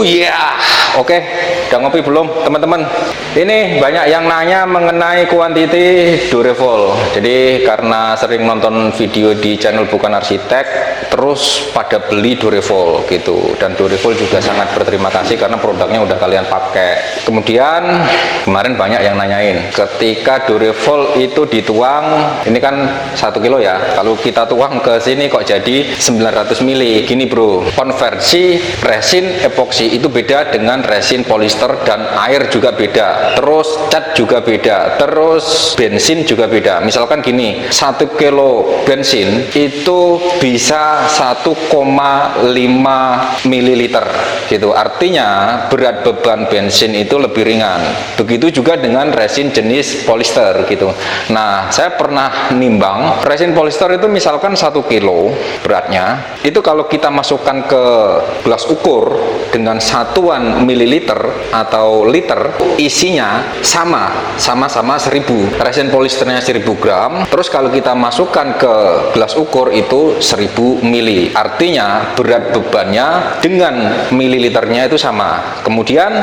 Iya, oke. Udah ngopi belum, teman-teman? Ini banyak yang nanya mengenai kuantiti Durevol. Jadi karena sering nonton video di channel Bukan Arsitek, terus pada beli Durevol gitu. Dan Durevol juga sangat berterima kasih karena produknya udah kalian pakai. Kemudian kemarin banyak yang nanyain, ketika Durevol itu dituang, ini kan 1 kilo ya. Kalau kita tuang ke sini kok jadi 900 mili. Gini bro, konversi resin epoksi itu beda dengan resin polister, dan air juga beda, terus cat juga beda, terus bensin juga beda. Misalkan gini, 1 kilo bensin itu bisa 1,5 ml gitu, artinya berat beban bensin itu lebih ringan. Begitu juga dengan resin jenis polister gitu. Nah, saya pernah nimbang resin polister itu misalkan 1 kilo beratnya, itu kalau kita masukkan ke gelas ukur dengan satuan mililiter atau liter, isinya sama-sama 1000. Resin polisternya 1000 gram, terus kalau kita masukkan ke gelas ukur itu 1000 mili, artinya berat bebannya dengan mililiternya itu sama. Kemudian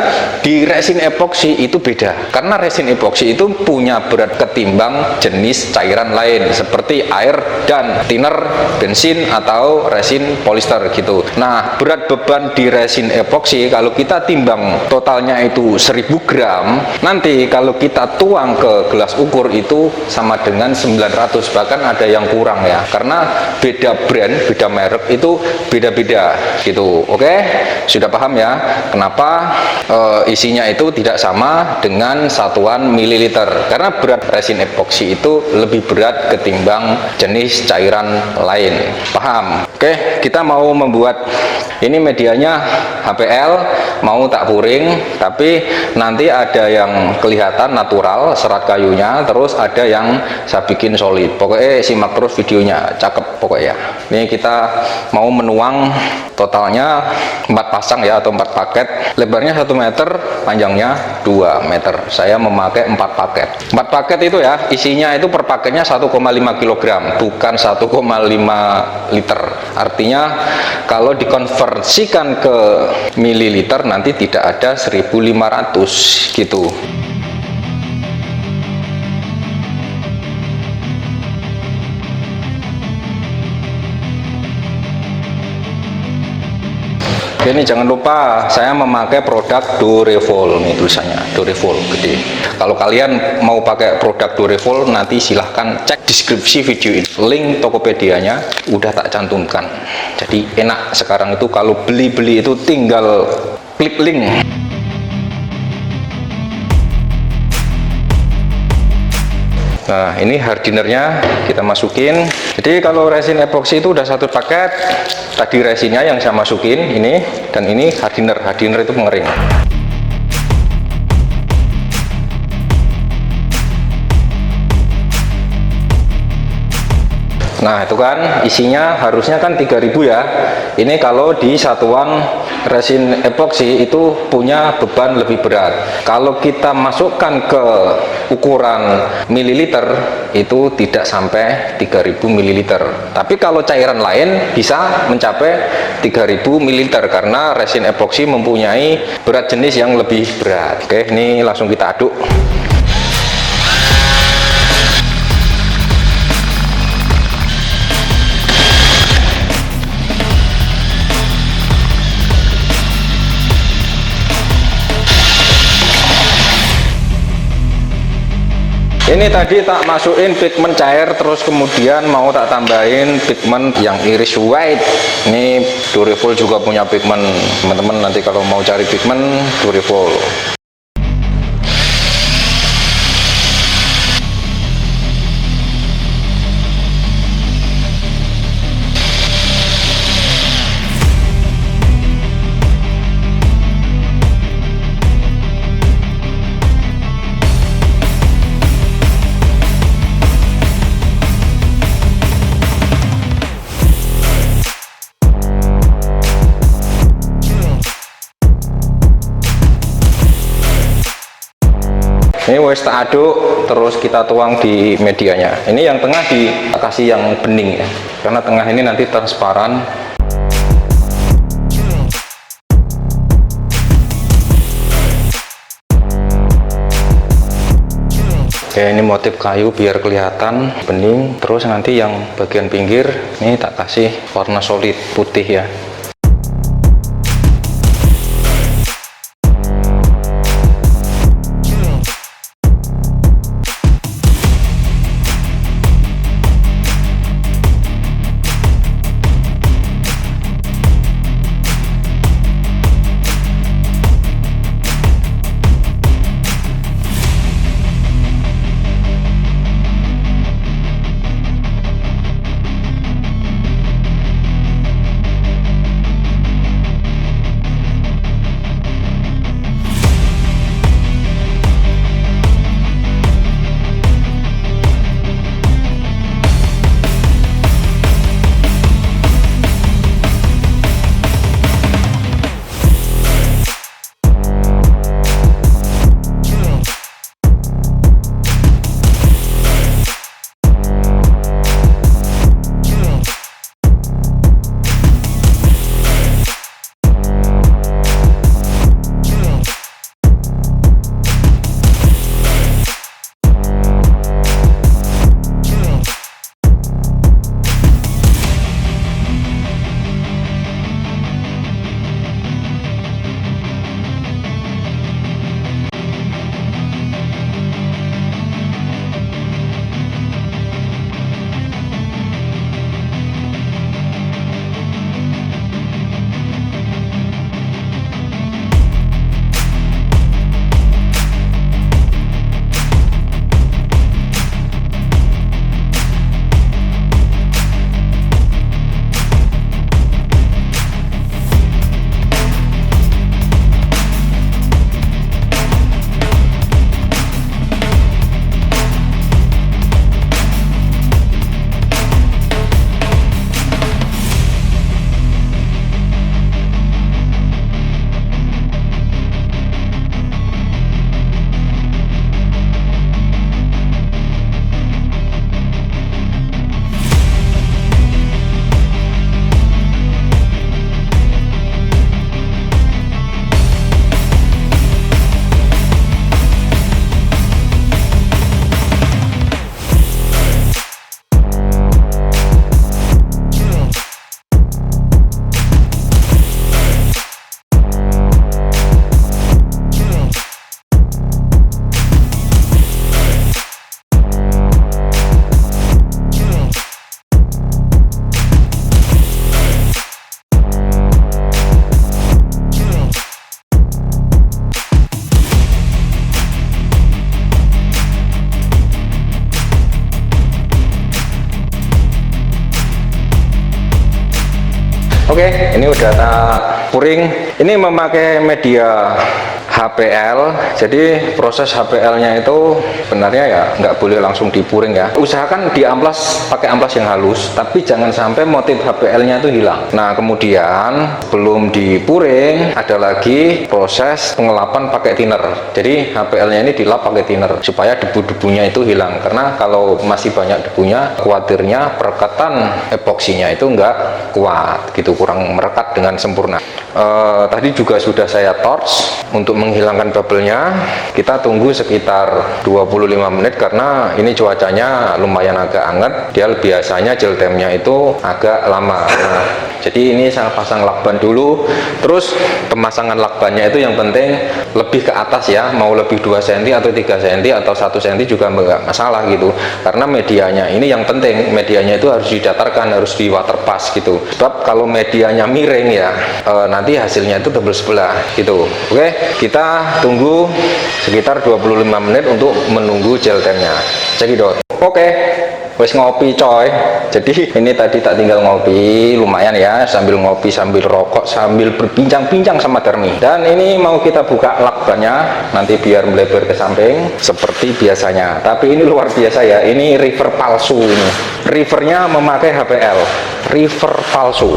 di resin epoksi itu beda, karena resin epoksi itu punya berat ketimbang jenis cairan lain seperti air dan thinner, bensin atau resin polister gitu. Nah, berat beban di resin epoksi kalau kita timbang totalnya itu 1000 gram, nanti kalau kita tuang ke gelas ukur itu sama dengan 900, bahkan ada yang kurang ya, karena beda brand, beda merek itu beda-beda gitu. Oke, sudah paham ya kenapa isinya itu tidak sama dengan satuan mililiter, karena berat resin epoksi itu lebih berat ketimbang jenis cairan lain. Paham? Oke, kita mau membuat ini, medianya HPL, mau tak puring, tapi nanti ada yang kelihatan natural serat kayunya, terus ada yang saya bikin solid. Pokoknya simak terus videonya, cakep pokoknya. Ini kita mau menuang totalnya 4 pasang ya, atau 4 paket. Lebarnya 1 meter, panjangnya 2 meter. Saya memakai 4 paket. 4 paket itu ya, isinya itu per paketnya 1,5 kg, bukan 1,5 liter. Artinya kalau dikonversikan ke mililiter nanti tidak ada 1500 gitu. Ini jangan lupa saya memakai produk Durevol, nih tulisannya Durevol gede. Kalau kalian mau pakai produk Durevol, nanti silahkan cek deskripsi video ini, link Tokopedia-nya udah tak cantumkan. Jadi enak sekarang itu kalau beli-beli itu tinggal klik link. Nah, ini hardinernya kita masukin. Jadi kalau resin epoksi itu udah 1 paket, tadi resinnya yang saya masukin ini, dan ini hardiner. Hardiner itu pengering. Nah, itu kan isinya harusnya kan 3000 ya. Ini kalau di satuan resin epoksi itu punya beban lebih berat. Kalau kita masukkan ke ukuran mililiter itu tidak sampai 3000 mililiter. Tapi kalau cairan lain bisa mencapai 3000 mililiter karena resin epoksi mempunyai berat jenis yang lebih berat. Oke, ini langsung kita aduk. Ini tadi tak masukin pigmen cair, terus kemudian mau tak tambahin pigmen yang iris white. Ini Durevol juga punya pigmen, teman-teman nanti kalau mau cari pigmen Durevol. Ini wes tak aduk, terus kita tuang di medianya. Ini yang tengah dikasih yang bening ya, karena tengah ini nanti transparan. Oke, ini motif kayu biar kelihatan bening. Terus nanti yang bagian pinggir ini tak kasih warna solid putih ya. Oke, ini udah tak puring. Ini memakai media HPL, jadi proses HPL-nya itu sebenarnya ya nggak boleh langsung dipuring ya. Usahakan diamplas pakai amplas yang halus, tapi jangan sampai motif HPL-nya itu hilang. Nah, kemudian belum dipuring, ada lagi proses pengelapan pakai thinner. Jadi HPL-nya ini dilap pakai thinner supaya debu-debunya itu hilang. Karena kalau masih banyak debunya, khawatirnya perekatan epoksinya itu nggak kuat, gitu, kurang merekat dengan sempurna. Tadi juga sudah saya torch untuk menghilangkan bubble-nya. Kita tunggu sekitar 25 menit karena ini cuacanya lumayan agak hangat. Dia biasanya gel temnya itu agak lama. Nah, jadi ini saya pasang lakban dulu. Terus pemasangan lakbannya itu yang penting lebih ke atas ya, mau lebih 2 cm atau 3 cm atau 1 cm juga nggak masalah gitu. Karena medianya ini yang penting, medianya itu harus didatarkan, harus di waterpass gitu. Sebab kalau medianya miring ya, nanti hasilnya itu tebel sebelah gitu. Oke, kita tunggu sekitar 25 menit untuk menunggu gel temnya. Cekidot. Oke, wes ngopi coy. Jadi ini tadi tak tinggal ngopi, lumayan ya, sambil ngopi, sambil rokok, sambil berbincang-bincang sama Darmi. Dan ini mau kita buka lakbannya, nanti biar melebar ke samping seperti biasanya. Tapi ini luar biasa ya, ini river palsu ini. Rivernya memakai HPL, river palsu.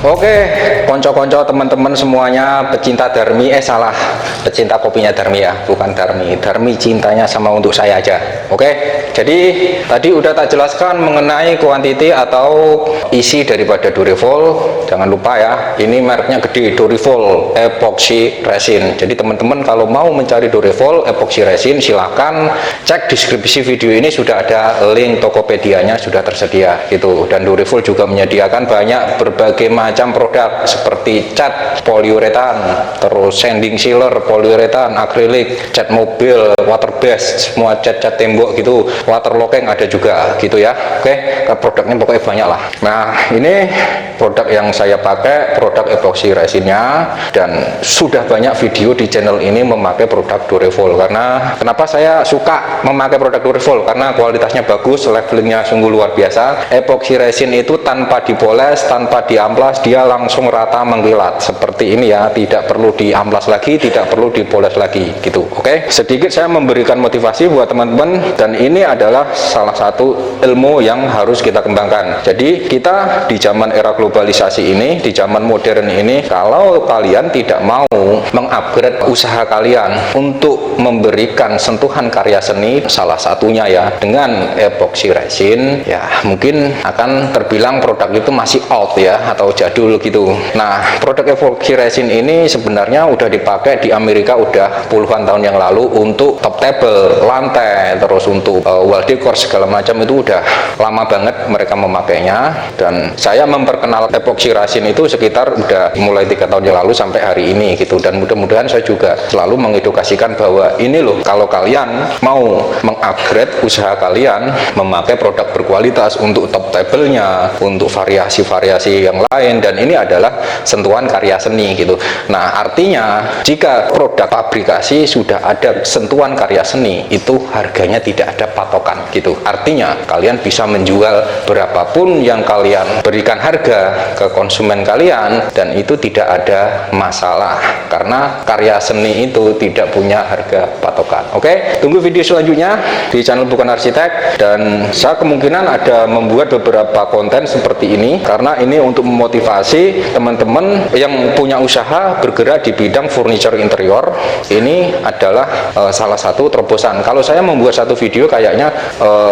Oke, konco-konco teman-teman semuanya pecinta Darmi, salah, pecinta kopinya Darmi ya, bukan Darmi. Darmi cintanya sama untuk saya aja. Oke, jadi tadi udah tak jelaskan mengenai kuantiti atau isi daripada Durevol. Jangan lupa ya, ini mereknya gede, Durevol Epoxy Resin. Jadi teman-teman kalau mau mencari Durevol Epoxy Resin, silahkan cek deskripsi video ini, sudah ada link Tokopedia-nya sudah tersedia gitu. Dan Durevol juga menyediakan banyak berbagai macam produk seperti cat poliuretan, terus sanding sealer poliuretan, akrilik, cat mobil, water base, semua cat-cat tembok gitu, waterlocking ada juga gitu ya. Oke, produknya pokoknya banyak lah. Nah, ini produk yang saya pakai, produk epoxy resinnya, dan sudah banyak video di channel ini memakai produk Durevol. Karena kenapa saya suka memakai produk Durevol? Karena kualitasnya bagus, levelingnya sungguh luar biasa. Epoxy resin itu tanpa dipoles, tanpa diamplas, dia langsung rata mengkilat seperti ini ya, tidak perlu diamplas lagi, tidak perlu dipoles lagi gitu. Oke, sedikit saya memberikan motivasi buat teman-teman, dan ini adalah salah satu ilmu yang harus kita kembangkan. Jadi kita di zaman era globalisasi ini, di zaman modern ini, kalau kalian tidak mau mengupgrade usaha kalian untuk memberikan sentuhan karya seni, salah satunya ya dengan epoxy resin, ya mungkin akan terbilang produk itu masih out ya, atau jadul gitu. Nah, produk epoxy resin ini sebenarnya udah dipakai di Amerika udah puluhan tahun yang lalu untuk top table, lantai, terus untuk wall decor segala macam, itu udah lama banget mereka memakainya. Dan saya memperkenalkan epoxy resin itu sekitar udah mulai 3 tahun yang lalu sampai hari ini gitu. Dan mudah-mudahan saya juga selalu mengedukasikan bahwa ini loh, kalau kalian mau mengupgrade usaha kalian, memakai produk berkualitas untuk top table-nya, untuk variasi-variasi yang lain, dan ini adalah sentuhan karya seni gitu. Nah, artinya jika produk pabrikasi sudah ada sentuhan karya seni, itu harganya tidak ada patokan gitu. Artinya kalian bisa menjual berapapun yang kalian berikan harga ke konsumen kalian, dan itu tidak ada masalah karena karya seni itu tidak punya harga patokan. Oke, tunggu video selanjutnya di channel Bukan Arsitek, dan saya kemungkinan ada membuat beberapa konten seperti ini karena ini untuk memotivasi teman-teman yang punya usaha bergerak di bidang furniture interior. Ini adalah salah satu terobosan. Kalau saya membuat satu video kayaknya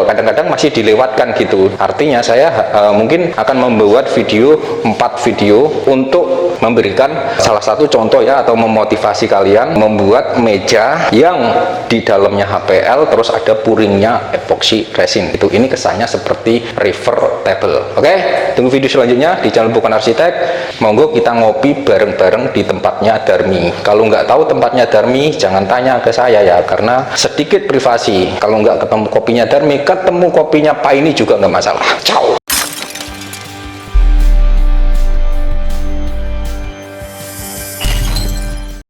kadang-kadang masih dilewatkan gitu. Artinya saya mungkin akan membuat 4 video untuk memberikan salah satu contoh ya, atau memotivasi kalian membuat meja yang di dalamnya HPL terus ada puringnya epoxy resin itu. Ini kesannya seperti river table. Oke, tunggu video selanjutnya di channel Bukan Arsitek. Monggo kita ngopi bareng-bareng di tempatnya Darmi. Kalau nggak tahu tempatnya Darmi, jangan tanya ke saya ya, karena sedikit privasi. Kalau nggak ketemu kopinya Darmi, ketemu kopinya Pak ini juga nggak masalah. Ciao.